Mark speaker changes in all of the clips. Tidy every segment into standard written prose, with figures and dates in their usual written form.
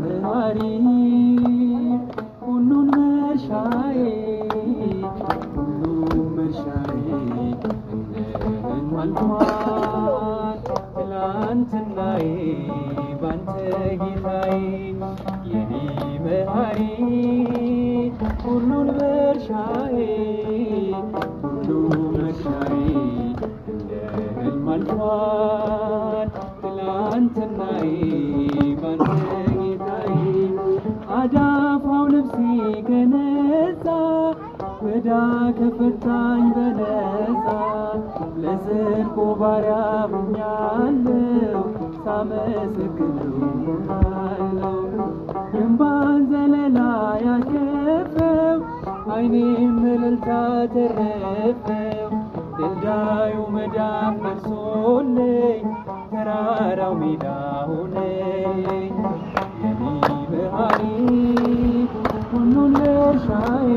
Speaker 1: መሐሪ ሁሉን መርሻዬ ሁሉም መርሻዬ እንደምን አልፏል ትላንትናዬ ባንተ ጌታዬ የኔ መሐሪ ሁሉን መርሻዬ ሁሉም መርሻዬ እንደምን አልፏል ትላንትናዬ ባንተ ጌታዬ አዳፋው ልብሴ ከነጻ ወዳ ከፈታኝ በነጻ ለጽድቁ ባሪያ ሆኛለሁ ሳመሰግነው የእምባን ዘለላ ያሸፈው ዓይኔም እልልታ ተረፈው ድልዳዩ መዳፍ ፈርሶልኝ ተራራው ሜዳ ሆነልኝ የኔ መሐሪ ሁሉን መርሻዬ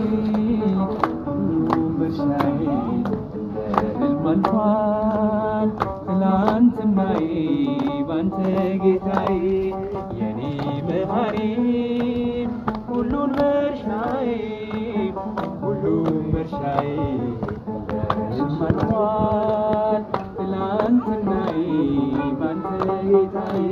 Speaker 1: ሁሉም መርሻዬ እንደህልም አልፏል ትላንትናዬ ባንተ ጌታዬ የኔ መሐሪ ሁሉን መርሻዬ ሁሉም መርሻዬ እንደህልም አልፏል ትላንትናዬ ባንተ ጌታዬ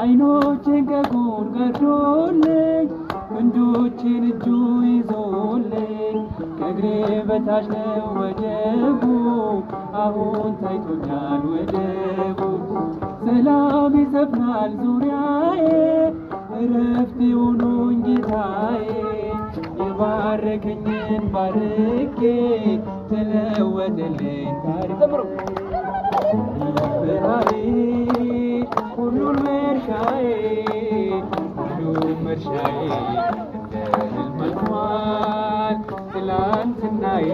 Speaker 1: ዓይኖቼን ከቁር ቀዶልኝ ክንዶቼን እጁ ይዞልኝ ከእግሬ በታች ነው ወደቡ አሁን ታይቶኛል ወደቡ ሰላም ይሰፍናል ዙሪያዬ እረፍት የሆኖኝ ጌታዬ የባረከኝን ባርኬ ተለወጠልኝ ታሪክ ዘምሩ መሐሪ ሁሉን መርሻዬ ሁሉም መርሻዬ እንደህልም አልፏል ትላንትናዬ